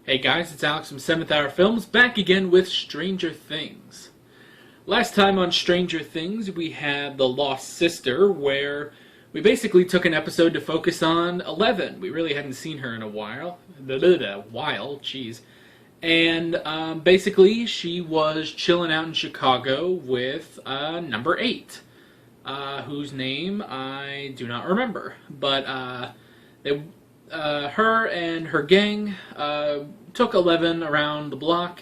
Hey guys, it's Alex from 7th Hour Films, back again with Stranger Things. Last time on Stranger Things, we had The Lost Sister, where we basically took an episode to focus on Eleven. We really hadn't seen her in a while. Jeez. And basically, she was chilling out in Chicago with number 8, whose name I do not remember. But her and her gang took 11 around the block,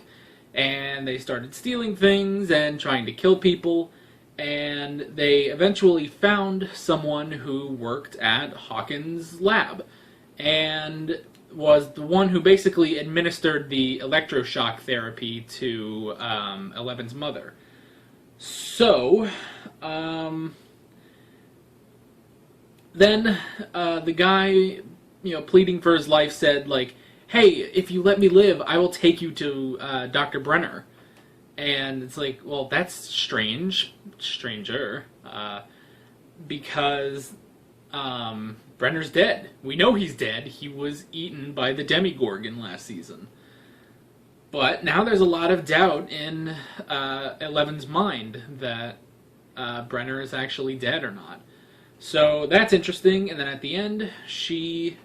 and they started stealing things and trying to kill people, and they eventually found someone who worked at Hawkins' lab, and was the one who basically administered the electroshock therapy to Eleven's mother. So, then the guy, pleading for his life said, like, hey, if you let me live, I will take you to Dr. Brenner. And it's like, well, that's stranger, because Brenner's dead. We know he's dead. He was eaten by the Demigorgon last season. But now there's a lot of doubt in Eleven's mind that Brenner is actually dead or not. So that's interesting, and then at the end, she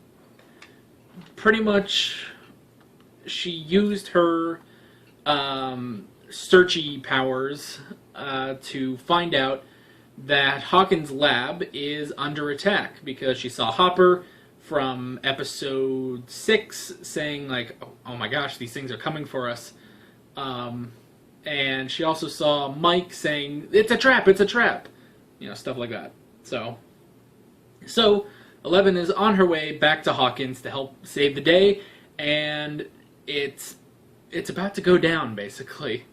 used her searchy powers to find out that Hawkins' lab is under attack, because she saw Hopper from episode 6 saying, like, oh my gosh, these things are coming for us. And she also saw Mike saying, it's a trap, stuff like that. So Eleven is on her way back to Hawkins to help save the day, and it's about to go down, basically.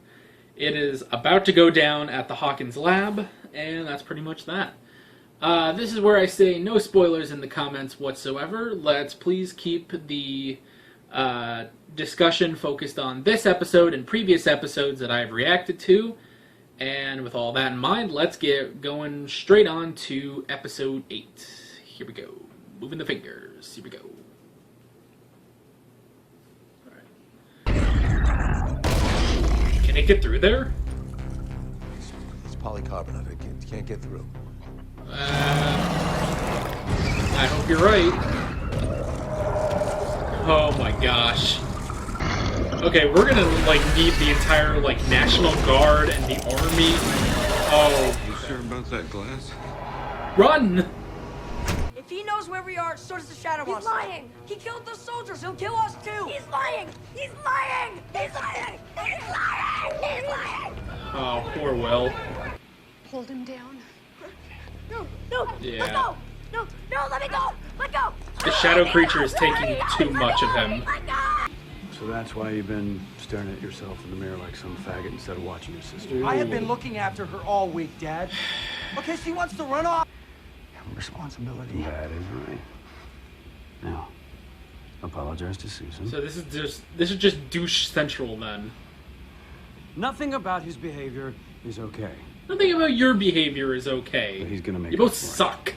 It is about to go down at the Hawkins lab, and that's pretty much that. This is where I say no spoilers in the comments whatsoever. Let's please keep the discussion focused on this episode and previous episodes that I've reacted to. And with all that in mind, let's get going straight on to episode 8. Here we go. Moving the fingers. Here we go. Alright. Can it get through there? It's polycarbonate. It can't get through. I hope you're right. Oh my gosh. Okay, we're gonna, need the entire, National Guard and the Army. Oh. You sure about that glass? Run! If he knows where we are, so does the Shadow Monster. He's lying! He killed the soldiers, he'll kill us too! He's lying! He's lying! He's lying! He's lying! He's lying! Oh, poor Will. Hold him down. No, Yeah. let go! No, let me go! Let go! The shadow creature is taking too much of him. Let go! So that's why you've been staring at yourself in the mirror like some faggot instead of watching your sister. I have been looking after her all week, Dad. Okay, she wants to run off. Responsibility. That is right. Now, apologize to Susan. So this is just douche central then. Nothing about his behavior is okay. Nothing about your behavior is okay. But he's gonna make You both up for it. suck.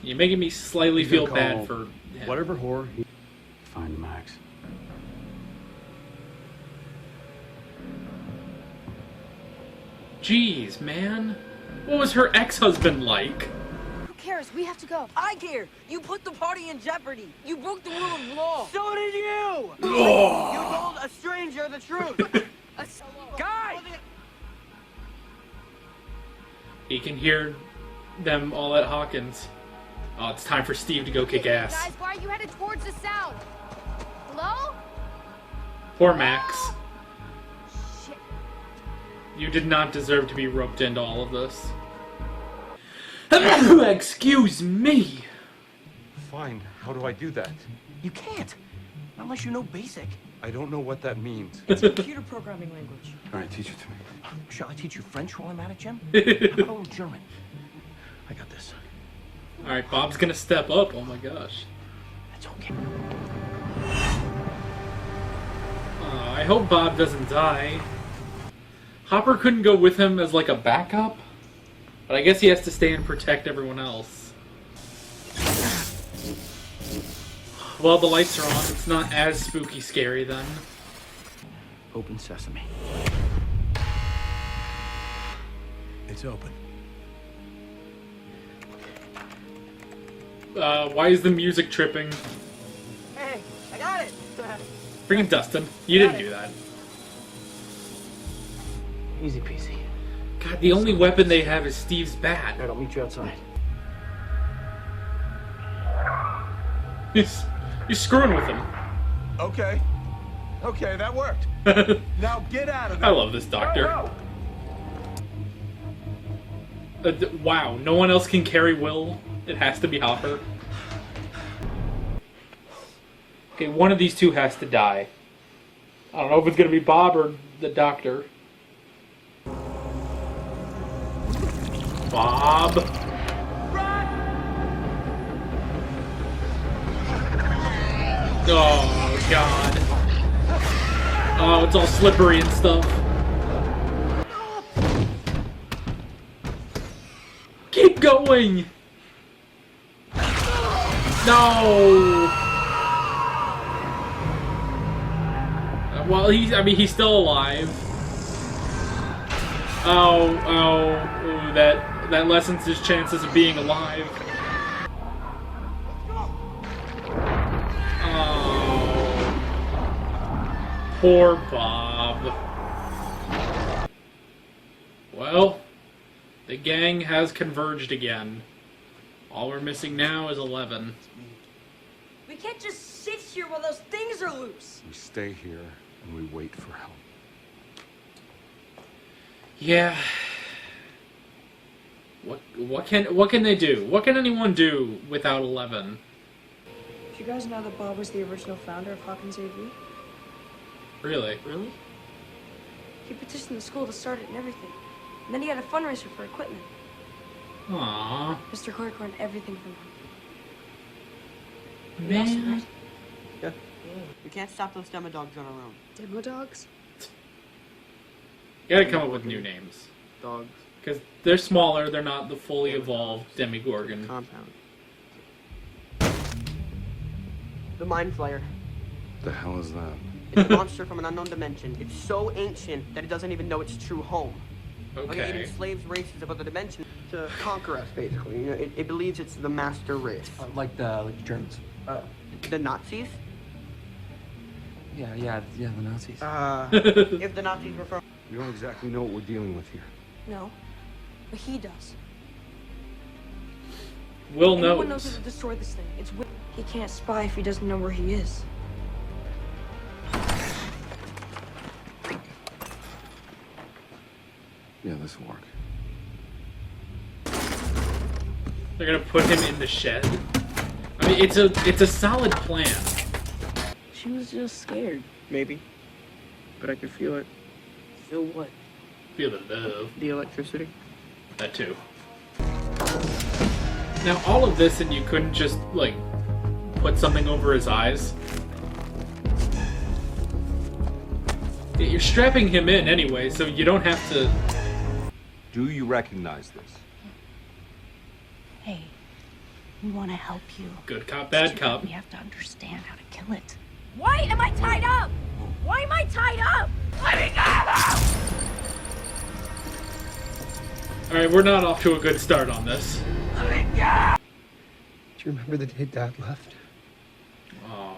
You're making me slightly He's feel gonna bad call for him. whatever whore he find Max. Jeez, man. What was her ex-husband like? Who cares? We have to go. I care! You put the party in jeopardy! You broke the rule of law! So did you! Oh. You told a stranger the truth! Guys! He can hear them all at Hawkins. Oh, it's time for Steve to go kick ass. Guys, why are you headed towards the south? Hello? Poor Max. Shit. You did not deserve to be roped into all of this. Excuse me. Fine. How do I do that? You can't. Not unless you know basic. I don't know what that means. It's a computer programming language. All right, teach it to me. Shall I teach you French while I'm at it, Jim? How about a little German? I got this. Alright, Bob's gonna step up. Oh my gosh. That's okay. I hope Bob doesn't die. Hopper couldn't go with him as like a backup, but I guess he has to stay and protect everyone else. Well, the lights are on. It's not as spooky scary then. Open sesame. It's open. Why is the music tripping? Hey, I got it. Freaking Dustin, you didn't do that. Easy peasy. God, the only weapon they have is Steve's bat. Alright, I'll meet you outside. You're screwing with him. Okay. Okay, that worked. Now get out of there. I love this doctor. Wow, no one else can carry Will. It has to be Hopper. Okay, one of these two has to die. I don't know if it's gonna be Bob or the doctor. Bob. Oh, God. Oh, it's all slippery and stuff. Keep going! No! Well, he's still alive. Oh, that lessens his chances of being alive. Poor Bob. Well, the gang has converged again. All we're missing now is 11. We can't just sit here while those things are loose. We stay here and we wait for help. Yeah. What can they do? What can anyone do without 11? Did you guys know that Bob was the original founder of Hawkins AV? Really? Really? He petitioned the school to start it and everything. And then he had a fundraiser for equipment. Aww. Mr. Clark learned everything from him. Man. Yeah. We can't stop those demo dogs on our own. Demo dogs? You gotta come up with new names. Dogs. Because they're smaller, they're not the fully evolved Demigorgon. Compound. The Mind-Flayer. The hell is that? It's a monster from an unknown dimension. It's so ancient that it doesn't even know its true home. Like, it Okay. enslaves races of other dimensions to conquer us, basically. You know, it believes it's the master race. Like the Germans. The Nazis? Yeah, the Nazis. If the Nazis were from... We don't exactly know what we're dealing with here. No. But he does. Will Anyone knows how knows. to destroy this thing. It's Will. He can't spy if he doesn't know where he is. Yeah, this will work. They're gonna put him in the shed. I mean, it's a solid plan. She was just scared. Maybe. But I could feel it. Feel what? Feel the love. The electricity. That too. Now, all of this, and you couldn't just, like, put something over his eyes? Yeah, you're strapping him in anyway, so you don't have to... Do you recognize this? Hey, we want to help you. Good cop, bad cop. We have to understand how to kill it. Why am I tied up? Why am I tied up? Let me go! Alright, we're not off to a good start on this. Let me go! Do you remember the day Dad left? Oh.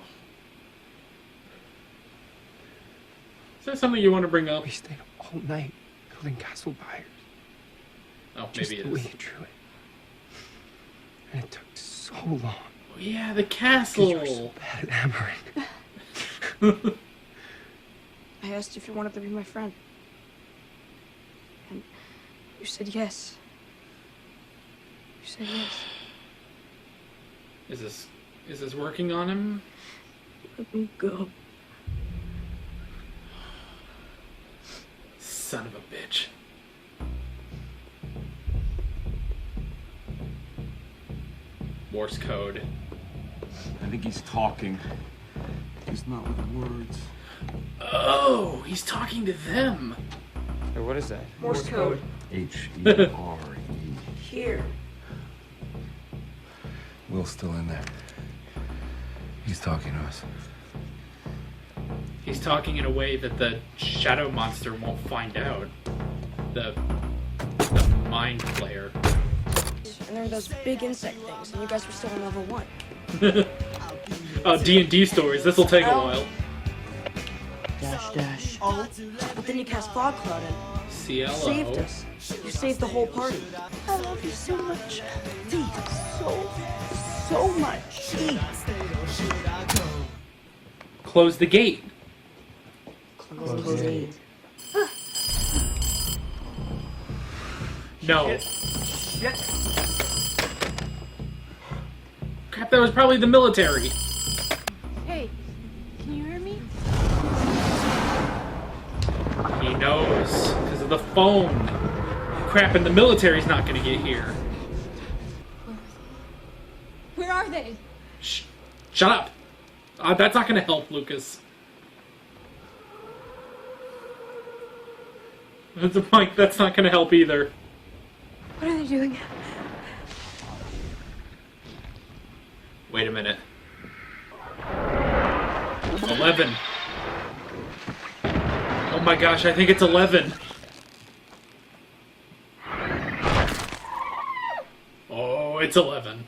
Is that something you want to bring up? We stayed up all night building castle fires. Oh, Just maybe it the way is. you drew it. And it took so long. Oh, yeah, the Because you were so castle. bad at hammering. I asked if you wanted to be my friend. And you said yes. You said yes. Is this working on him? Let me go. Son of a bitch. Morse code. I think he's talking. He's not with words. Oh, he's talking to them. Hey, what is that? Morse code. H-E-R-E. Here. Will's still in there. He's talking to us. He's talking in a way that the shadow monster won't find out. The Mind-Flayer. And there were those big insect things, and you guys were still on level 1. Oh, D&D stories. This'll take a while. Dash. Oh, but then you cast Fog Cloud and CLO. saved us. You saved the whole party. I love you so much. Dee, so much. Dee. Close the gate. Close the gate. No. Shit. Crap, that was probably the military. Hey, can you hear me? He knows. Because of the phone. Crap, and the military's not going to get here. Where are they? Shut up. That's not going to help, Lucas. Mike, that's not going to help either. What are they doing? Wait a minute. 11. Oh my gosh, I think it's 11. Oh, it's 11.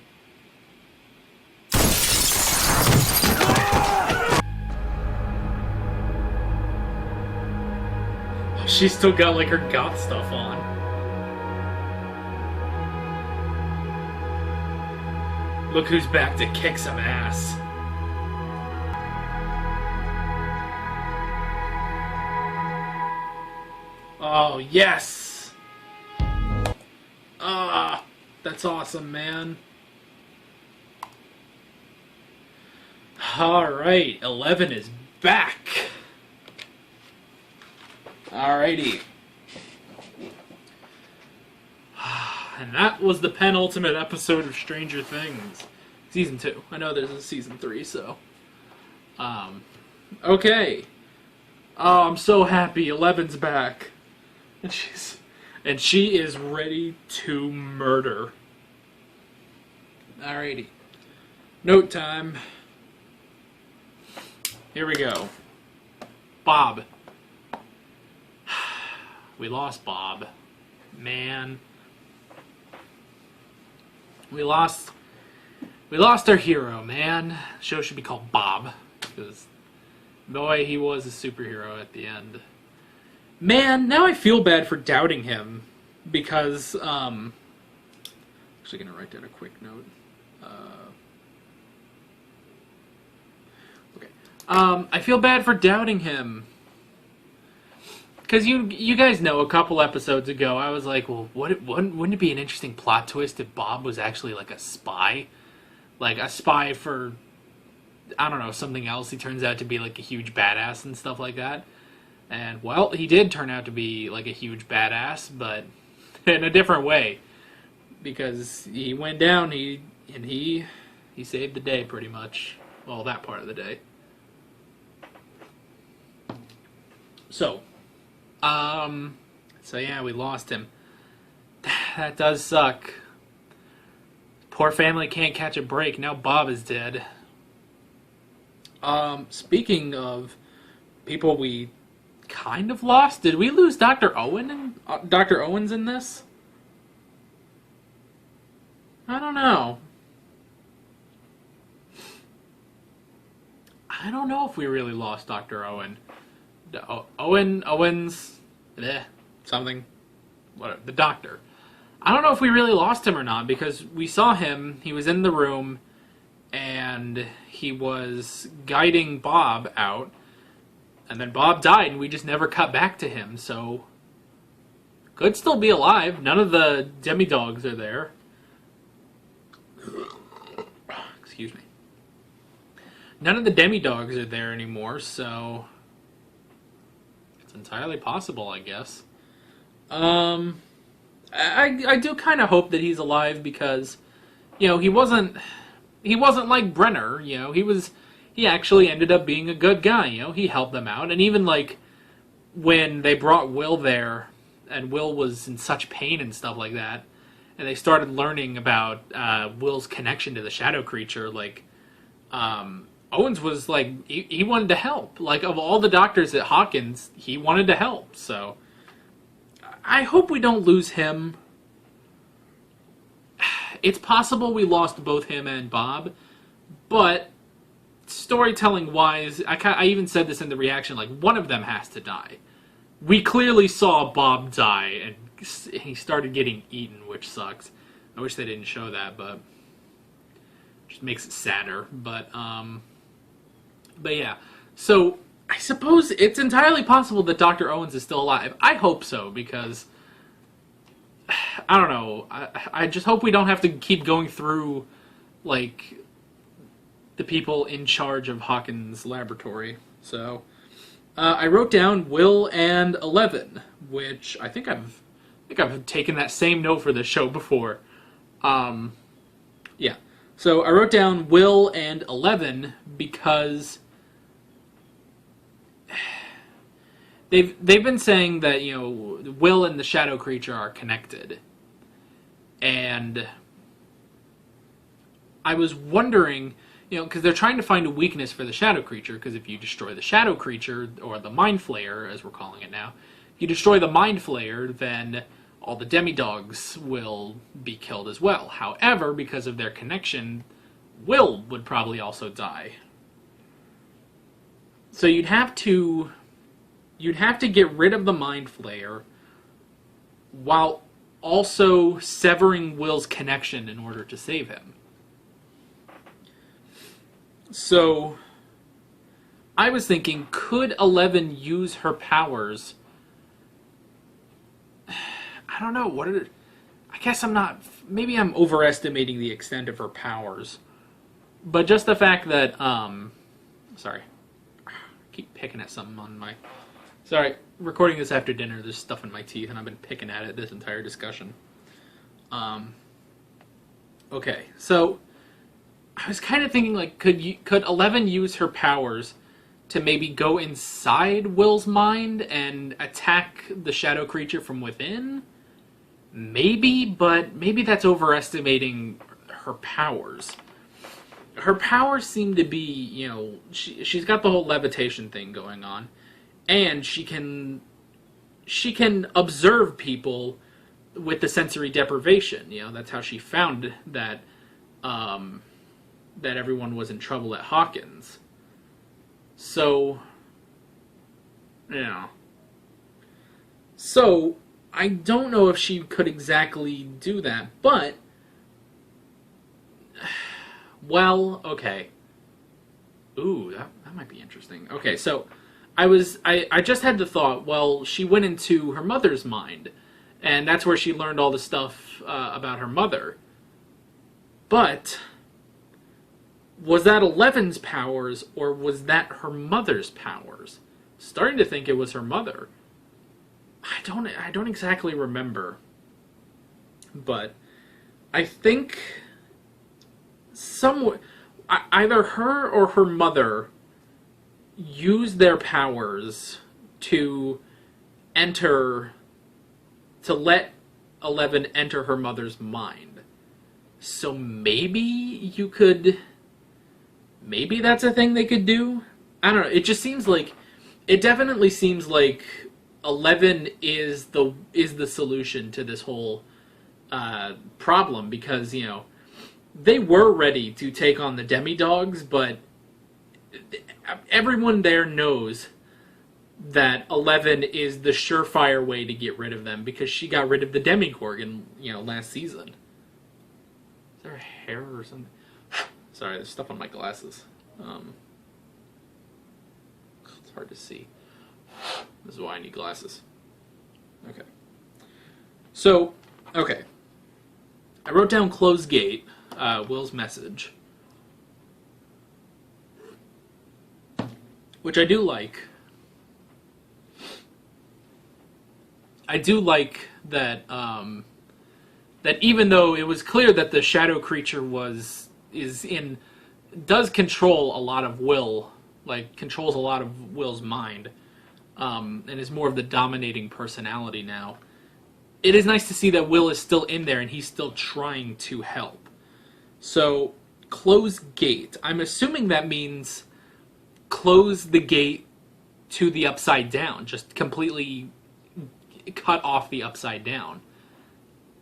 She's still got like her goth stuff on. Look who's back to kick some ass. Oh, yes! Ah, that's awesome, man. Alright, 11 is back. Alrighty. And that was the penultimate episode of Stranger Things. Season 2. I know there's a Season 3, so... Okay. Oh, I'm so happy. 11's back. And she is ready to murder. Alrighty. Note time. Here we go. Bob. We lost Bob. Man. We lost our hero, man. The show should be called Bob. Because, boy, he was a superhero at the end. Man, now I feel bad for doubting him. Because, actually gonna write down a quick note. Okay. I feel bad for doubting him. Because you guys know, a couple episodes ago, I was like, well, wouldn't it be an interesting plot twist if Bob was actually like a spy? Like a spy for, I don't know, something else. He turns out to be like a huge badass and stuff like that. And, well, he did turn out to be like a huge badass, but in a different way. Because he went down, he saved the day pretty much. Well, that part of the day. So yeah, we lost him. That does suck. Poor family can't catch a break. Now Bob is dead. Speaking of people we kind of lost, did we lose Dr. Owen and Dr. Owen's in this? I don't know. I don't know if we really lost Dr. Owen. Owens, something, what, the doctor. I don't know if we really lost him or not, because we saw him, he was in the room, and he was guiding Bob out, and then Bob died, and we just never cut back to him, so could still be alive. None of the demi-dogs are there. Excuse me. None of the demi-dogs are there anymore, so it's entirely possible, I guess. I do kind of hope that he's alive because, you know, he wasn't like Brenner, you know, he actually ended up being a good guy, you know, he helped them out, and even like when they brought Will there, and Will was in such pain and stuff like that, and they started learning about Will's connection to the shadow creature, like, Owens was like, he wanted to help. Like, of all the doctors at Hawkins, he wanted to help. So, I hope we don't lose him. It's possible we lost both him and Bob, but storytelling-wise, I even said this in the reaction, like, one of them has to die. We clearly saw Bob die, and he started getting eaten, which sucks. I wish they didn't show that, but just makes it sadder. But yeah. So I suppose it's entirely possible that Dr. Owens is still alive. I hope so, because I don't know. I just hope we don't have to keep going through, like, the people in charge of Hawkins' laboratory. So I wrote down Will and 11, which I think I've taken that same note for the show before. Yeah. So I wrote down Will and 11 because they've been saying that, you know, Will and the shadow creature are connected. And I was wondering, you know, because they're trying to find a weakness for the shadow creature, because if you destroy the shadow creature, or the Mind-Flayer, as we're calling it now, if you destroy the Mind-Flayer, then all the demidogs will be killed as well. However, because of their connection, Will would probably also die. So you'd have to get rid of the Mind-Flayer while also severing Will's connection in order to save him. So I was thinking, could 11 use her powers? I don't know. I guess I'm not... Maybe I'm overestimating the extent of her powers. But just the fact that... Sorry. I keep picking at something on my... Sorry. Recording this after dinner, there's stuff in my teeth, and I've been picking at it this entire discussion. Okay, so... I was kind of thinking, like, could 11 use her powers to maybe go inside Will's mind and attack the shadow creature from within? Maybe, but maybe that's overestimating her powers. Her powers seem to be, you know, she's got the whole levitation thing going on, and she can observe people with the sensory deprivation. You know, that's how she found that that everyone was in trouble at Hawkins. So, you know. So, I don't know if she could exactly do that, but, well, okay. Ooh, that might be interesting. Okay, so, I just had the thought, well, she went into her mother's mind, and that's where she learned all the stuff about her mother. But was that 11's powers, or was that her mother's powers? Starting to think it was her mother. I don't exactly remember. But I think either her or her mother used their powers to let 11 enter her mother's mind. So maybe that's a thing they could do? I don't know. It just seems like... It definitely seems like 11 is the solution to this whole problem, because, you know, they were ready to take on the demidogs, but everyone there knows that 11 is the surefire way to get rid of them, because she got rid of the Demigorgon, you know, last season. Is there a hair or something? Sorry, there's stuff on my glasses. It's hard to see. This is why I need glasses. Okay. So, okay. I wrote down close gate, Will's message. Which I do like. I do like that, that even though it was clear that the shadow creature does control a lot of Will, like controls a lot of Will's mind, and is more of the dominating personality now. It is nice to see that Will is still in there and he's still trying to help. So close gate. I'm assuming that means close the gate to the upside down. Just completely cut off the upside down.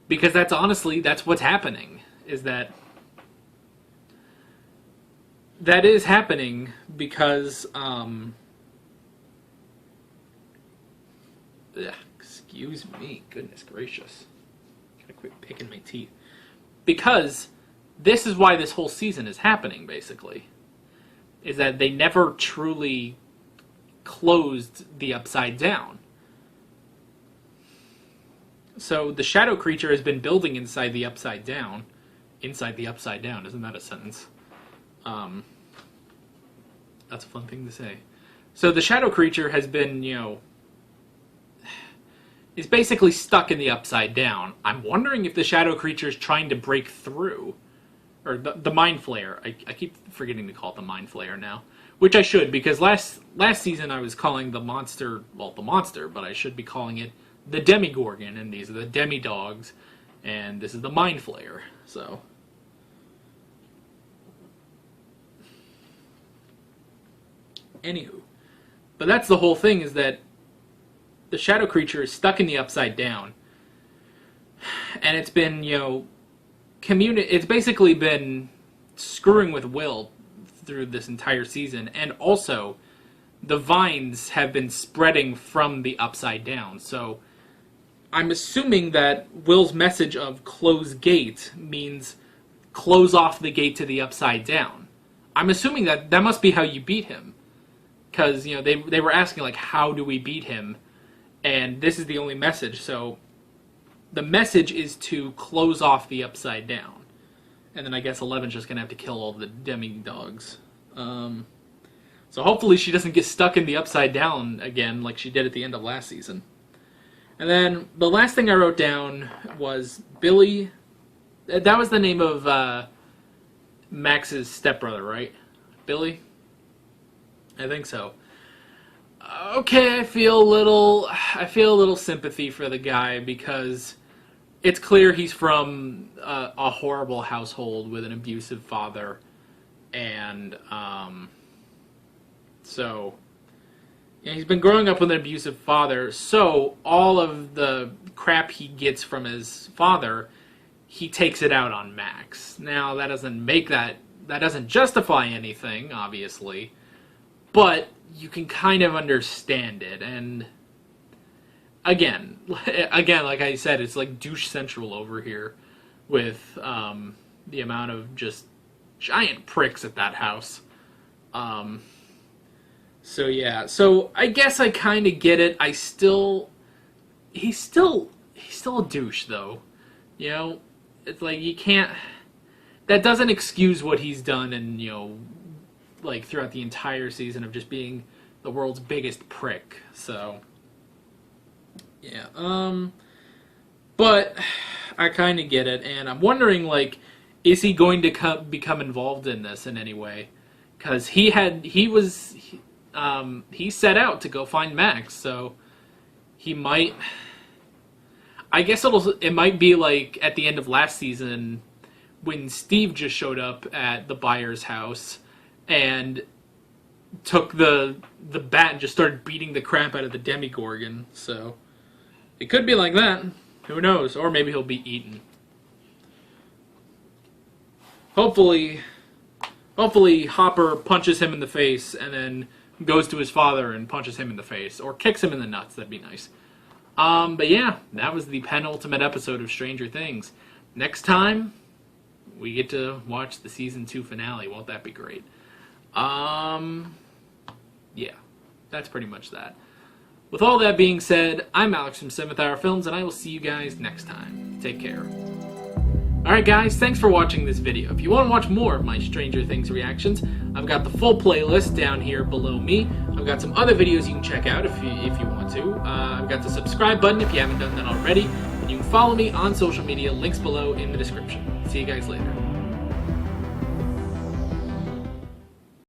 Because that's what's happening. Is that is happening because, excuse me, goodness gracious. Gotta quit picking my teeth. Because this is why this whole season is happening, basically. Is that they never truly closed the upside down. So the shadow creature has been building inside the upside down. Inside the upside down, isn't that a sentence? That's a fun thing to say. So the shadow creature has been, is basically stuck in the upside down. I'm wondering if the shadow creature is trying to break through. Or the Mind-Flayer. I keep forgetting to call it the Mind-Flayer now. Which I should, because last season I was calling the monster, but I should be calling it the Demigorgon, and these are the Demi-Dogs, and this is the Mind-Flayer, so. Anywho. But that's the whole thing, is that the shadow creature is stuck in the upside down. And it's been, it's basically been screwing with Will through this entire season. And also, the vines have been spreading from the upside down. So, I'm assuming that Will's message of close gate means close off the gate to the upside down. I'm assuming that must be how you beat him. Because, they were asking, like, how do we beat him? And this is the only message, so the message is to close off the upside down. And then I guess 11's just going to have to kill all the Demi-Dogs. So hopefully she doesn't get stuck in the upside down again like she did at the end of last season. And then the last thing I wrote down was Billy. That was the name of Max's stepbrother, right? Billy? I think so. Okay, I feel a little sympathy for the guy because it's clear he's from a horrible household with an abusive father, and so he's been growing up with an abusive father. So all of the crap he gets from his father, he takes it out on Max. Now that doesn't justify anything, obviously. But you can kind of understand it, and again, like I said, it's like douche central over here with the amount of just giant pricks at that house. So yeah, so I guess I kind of get it. He's still a douche though, It's like you can't. That doesn't excuse what he's done, and like throughout the entire season of just being the world's biggest prick. So yeah, but I kind of get it, and I'm wondering, like, is he going to become involved in this in any way? Because he set out to go find Max, so he might. I guess it might be like at the end of last season when Steve just showed up at the buyer's house and took the bat and just started beating the crap out of the Demigorgon. So it could be like that. Who knows? Or maybe he'll be eaten. Hopefully Hopper punches him in the face and then goes to his father and punches him in the face. Or kicks him in the nuts. That'd be nice. But yeah, that was the penultimate episode of Stranger Things. Next time, we get to watch the Season 2 finale. Won't that be great? Yeah, that's pretty much that. With all that being said, I'm Alex from 7th Hour Films, and I will see you guys next time. Take care. Alright guys, thanks for watching this video. If you want to watch more of my Stranger Things reactions, I've got the full playlist down here below me. I've got some other videos you can check out if you want to. I've got the subscribe button if you haven't done that already. And you can follow me on social media, links below in the description. See you guys later.